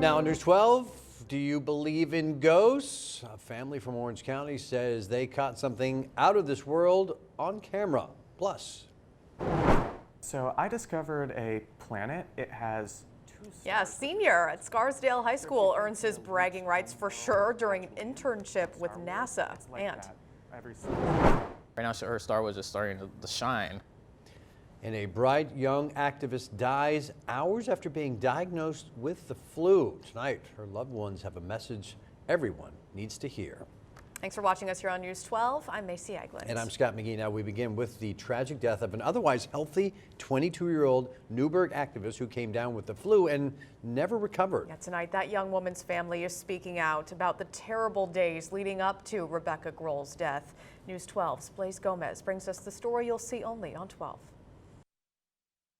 Now on News 12, do you believe in ghosts? A family from Orange County says they caught something out of this world on camera. Plus. So I discovered a planet. It has two stars. Yeah, a senior at Scarsdale High School earns his bragging rights for sure during an internship with NASA. Right now, her star was just starting to shine. And a bright young activist dies hours after being diagnosed with the flu. Tonight, her loved ones have a message everyone needs to hear. Thanks for watching us here on News 12. I'm Macy Eglin. And I'm Scott McGee. Now we begin with the tragic death of an otherwise healthy 22-year-old Newburgh activist who came down with the flu and never recovered. Yeah, tonight, that young woman's family is speaking out about the terrible days leading up to Rebecca Grohl's death. News 12's Blaise Gomez brings us the story you'll see only on 12.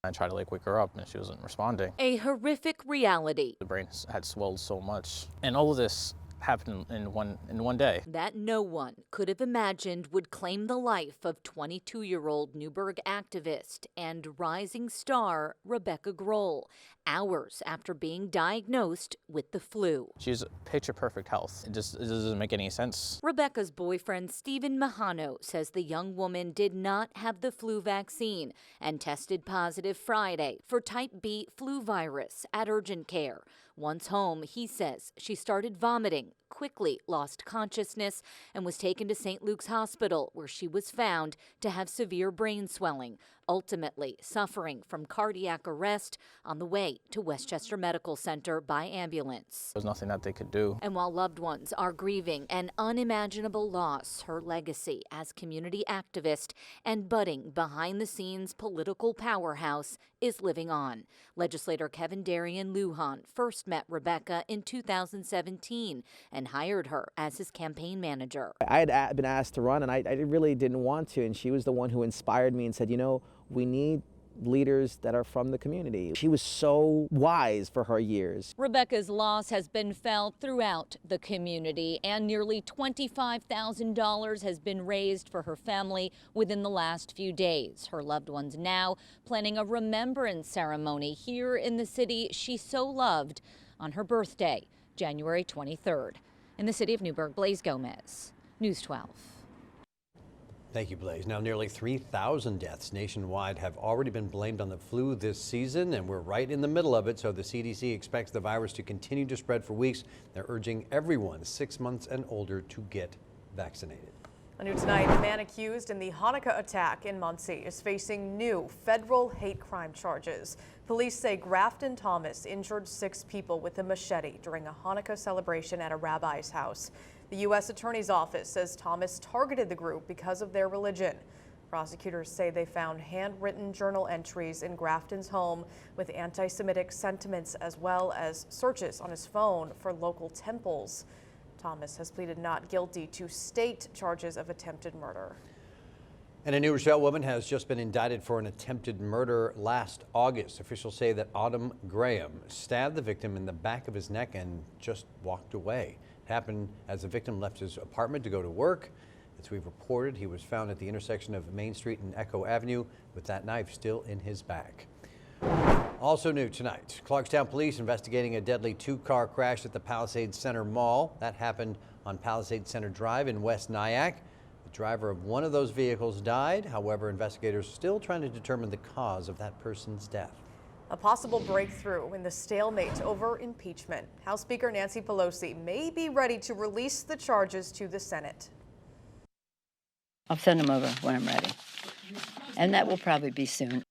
I tried to wake her up and she wasn't responding. A horrific reality. The brain had swelled so much, and all of this happened in one day. That no one could have imagined would claim the life of 22-year-old Newburgh activist and rising star Rebecca Grohl, hours after being diagnosed with the flu. She's picture-perfect health. It doesn't make any sense. Rebecca's boyfriend, Stephen Mahano, says the young woman did not have the flu vaccine and tested positive Friday for type B flu virus at urgent care. Once home, he says she started vomiting, quickly lost consciousness, and was taken to St. Luke's Hospital, where she was found to have severe brain swelling, ultimately suffering from cardiac arrest on the way to Westchester Medical Center by ambulance. There's nothing that they could do. And while loved ones are grieving an unimaginable loss, her legacy as community activist and budding behind-the-scenes political powerhouse is living on. Legislator Kevin Darian Lujan first met Rebecca in 2017 and hired her as his campaign manager. I had been asked to run, and I really didn't want to, and she was the one who inspired me and said, you know, we need leaders that are from the community. She was so wise for her years. Rebecca's loss has been felt throughout the community, and nearly $25,000 has been raised for her family within the last few days. Her loved ones now planning a remembrance ceremony here in the city she so loved on her birthday, January 23rd. In the city of Newburgh, Blaise Gomez, News 12. Thank you, Blaise. Now, nearly 3,000 deaths nationwide have already been blamed on the flu this season, and we're right in the middle of it, so the CDC expects the virus to continue to spread for weeks. They're urging everyone 6 months and older to get vaccinated. On New Tonight, the man accused in the Hanukkah attack in Muncie is facing new federal hate crime charges. Police say Grafton Thomas injured 6 people with a machete during a Hanukkah celebration at a rabbi's house. The U.S. Attorney's Office says Thomas targeted the group because of their religion. Prosecutors say they found handwritten journal entries in Grafton's home with anti-Semitic sentiments, as well as searches on his phone for local temples. Thomas has pleaded not guilty to state charges of attempted murder. And a New Rochelle woman has just been indicted for an attempted murder last August. Officials say that Autumn Graham stabbed the victim in the back of his neck and just walked away. It happened as the victim left his apartment to go to work. As we've reported, he was found at the intersection of Main Street and Echo Avenue with that knife still in his back. Also new tonight, Clarkstown police investigating a deadly 2-car crash at the Palisades Center Mall. That happened on Palisades Center Drive in West Nyack. The driver of one of those vehicles died. However, investigators are still trying to determine the cause of that person's death. A possible breakthrough in the stalemate over impeachment. House Speaker Nancy Pelosi may be ready to release the charges to the Senate. I'll send them over when I'm ready. And that will probably be soon.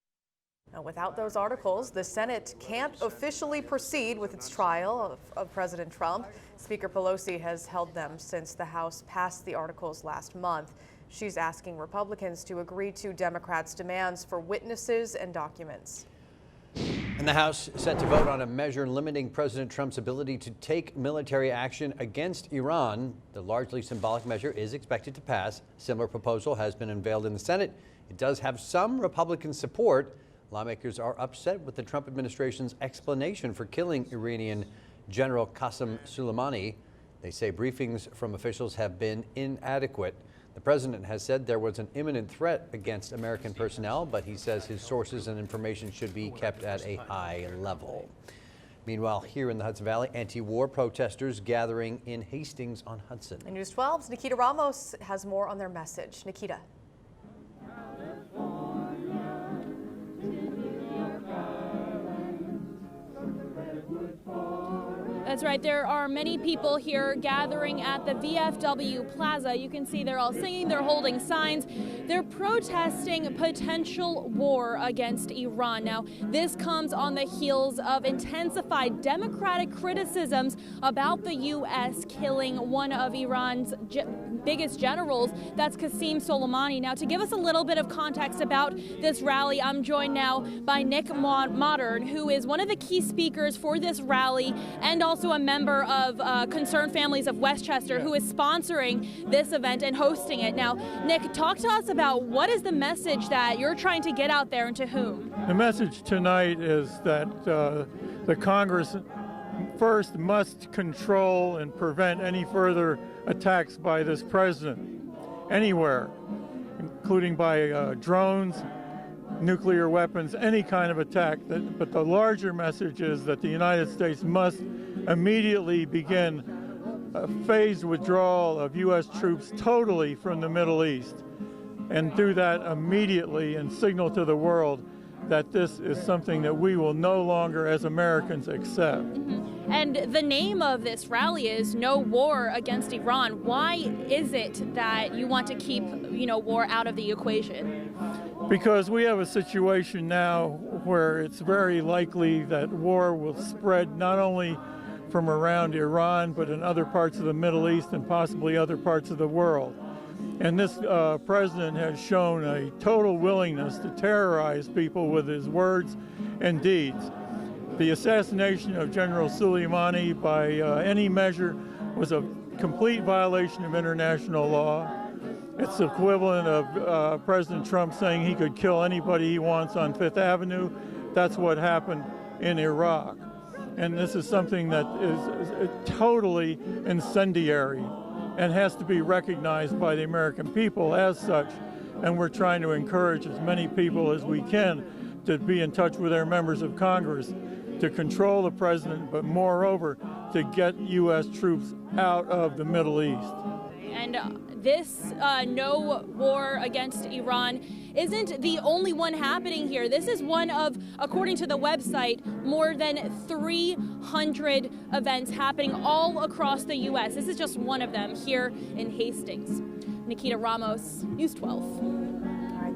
Now, without those articles, the Senate can't officially proceed with its trial of President Trump. Speaker Pelosi has held them since the House passed the articles last month. She's asking Republicans to agree to Democrats' demands for witnesses and documents. And the House set to vote on a measure limiting President Trump's ability to take military action against Iran. The largely symbolic measure is expected to pass. A similar proposal has been unveiled in the Senate. It does have some Republican support. Lawmakers are upset with the Trump administration's explanation for killing Iranian General Qasem Soleimani. They say briefings from officials have been inadequate. The president has said there was an imminent threat against American personnel, but he says his sources and information should be kept at a high level. Meanwhile, here in the Hudson Valley, anti-war protesters gathering in Hastings on Hudson. And News 12's Nikita Ramos has more on their message. Nikita. That's right. There are many people here gathering at the VFW Plaza. You can see they're all singing, they're holding signs. They're protesting potential war against Iran. Now, this comes on the heels of intensified Democratic criticisms about the U.S. killing one of Iran's biggest generals, that's Qasem Soleimani. Now, to give us a little bit of context about this rally, I'm joined now by Nick Modern, who is one of the key speakers for this rally and also a member of Concerned Families of Westchester, who is sponsoring this event and hosting it. Now, Nick, talk to us about what is the message that you're trying to get out there and to whom? The message tonight is that the Congress first must control and prevent any further attacks by this president anywhere, including by drones, nuclear weapons, any kind of attack. But the larger message is that the United States must immediately begin a phased withdrawal of U.S. troops totally from the Middle East, and do that immediately and signal to the world that this is something that we will no longer as Americans accept. And the name of this rally is No War Against Iran. Why is it that you want to keep, war out of the equation? Because we have a situation now where it's very likely that war will spread not only from around Iran, but in other parts of the Middle East and possibly other parts of the world. And this president has shown a total willingness to terrorize people with his words and deeds. The assassination of General Soleimani by any measure was a complete violation of international law. It's the equivalent of President Trump saying he could kill anybody he wants on Fifth Avenue. That's what happened in Iraq. And this is something that is totally incendiary and has to be recognized by the American people as such. And we're trying to encourage as many people as we can to be in touch with their members of Congress to control the president, but moreover, to get U.S. troops out of the Middle East. And this no war against Iran isn't the only one happening here. This is one of, according to the website, more than 300 events happening all across the U.S. This is just one of them here in Hastings. Nikita Ramos, News 12.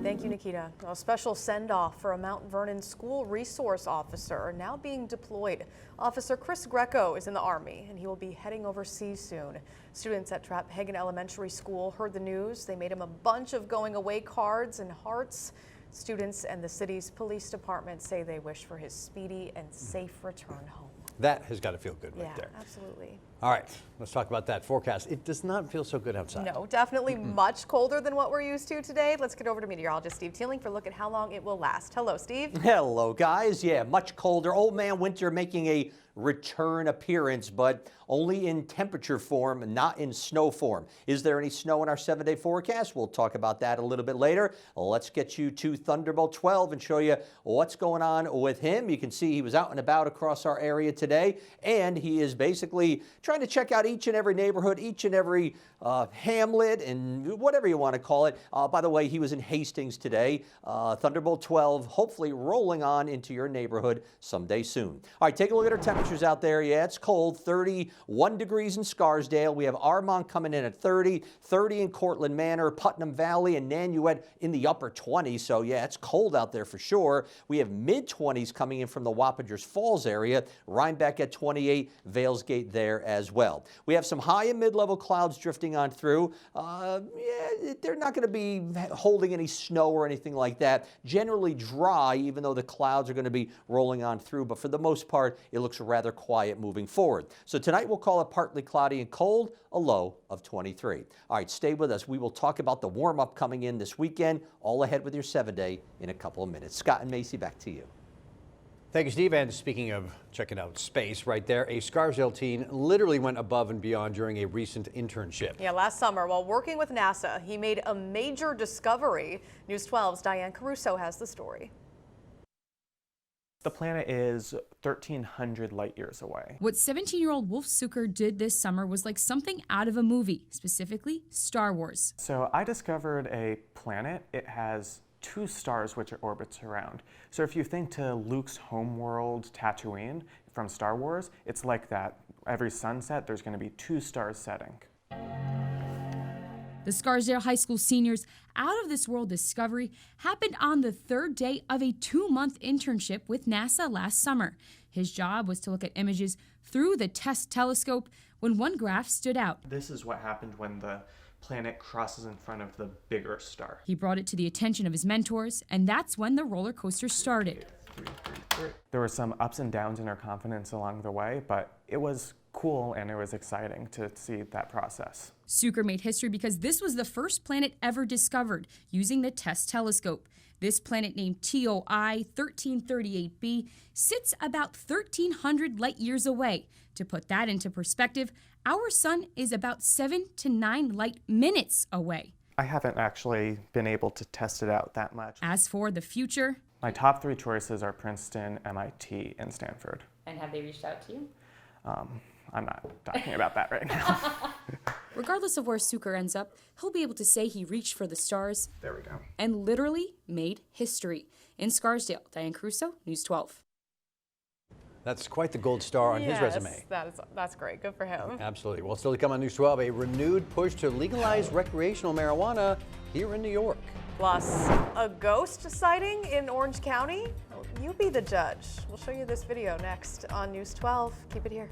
Thank you, Nikita. A special send-off for a Mount Vernon school resource officer now being deployed. Officer Chris Greco is in the Army, and he will be heading overseas soon. Students at Trap Hagen Elementary School heard the news. They made him a bunch of going-away cards and hearts. Students and the city's police department say they wish for his speedy and safe return home. That has got to feel good right there. Absolutely. All right, let's talk about that forecast. It does not feel so good outside. No, definitely much colder than what we're used to today. Let's get over to meteorologist Steve Teeling for a look at how long it will last. Hello, Steve. Hello, guys. Yeah, much colder. Old Man Winter making a return appearance, but only in temperature form, not in snow form. Is there any snow in our 7-day forecast? We'll talk about that a little bit later. Let's get you to Thunderbolt 12 and show you what's going on with him. You can see he was out and about across our area today, and he is basically trying to check out each and every neighborhood, each and every hamlet, and whatever you want to call it. By the way, he was in Hastings today. Thunderbolt 12 hopefully rolling on into your neighborhood someday soon. All right, take a look at our temperatures out there. Yeah, it's cold. 31 degrees in Scarsdale. We have Armont coming in at 30, 30 in Cortland Manor, Putnam Valley, and Nanuet in the upper 20s. So yeah, it's cold out there for sure. We have mid-20s coming in from the Wappingers Falls area. Rhinebeck at 28, Valesgate there as well. We have some high and mid-level clouds drifting on through. Yeah, they're not going to be holding any snow or anything like that. Generally dry, even though the clouds are going to be rolling on through. But for the most part, it looks rather quiet moving forward. So tonight we'll call it partly cloudy and cold, a low of 23. All right, stay with us. We will talk about the warm-up coming in this weekend, all ahead with your 7-day in a couple of minutes. Scott and Macy, back to you. Thank you, Steve. And speaking of checking out space right there, a Scarsdale teen literally went above and beyond during a recent internship. Yeah, last summer, while working with NASA, he made a major discovery. News 12's Diane Caruso has the story. The planet is 1,300 light years away. What 17-year-old Wolf Zucker did this summer was like something out of a movie, specifically Star Wars. So I discovered a planet. It has 2 stars which it orbits around. So if you think to Luke's homeworld, Tatooine, from Star Wars, it's like that. Every sunset, there's going to be 2 stars setting. The Scarsdale High School seniors' out-of-this-world discovery happened on the 3rd day of a 2-month internship with NASA last summer. His job was to look at images through the TESS telescope when one graph stood out. This is what happened when the planet crosses in front of the bigger star. He brought it to the attention of his mentors, and that's when the roller coaster started. There were some ups and downs in our confidence along the way, but it was cool and it was exciting to see that process. Zucker made history because this was the first planet ever discovered using the TESS telescope. This planet, named TOI 1338b, sits about 1,300 light years away. To put that into perspective, our sun is about 7 to 9 light minutes away. I haven't actually been able to test it out that much. As for the future, my top 3 choices are Princeton, MIT, and Stanford. And have they reached out to you? I'm not talking about that right now. regardless of where Zucker ends up, he'll be able to say he reached for the stars. There we go. And literally made history. In Scarsdale, Diane Caruso, News 12. That's quite the gold star on his resume. That's great. Good for him. Absolutely. Well, still to come on News 12, a renewed push to legalize recreational marijuana here in New York. Plus, a ghost sighting in Orange County? You be the judge. We'll show you this video next on News 12. Keep it here.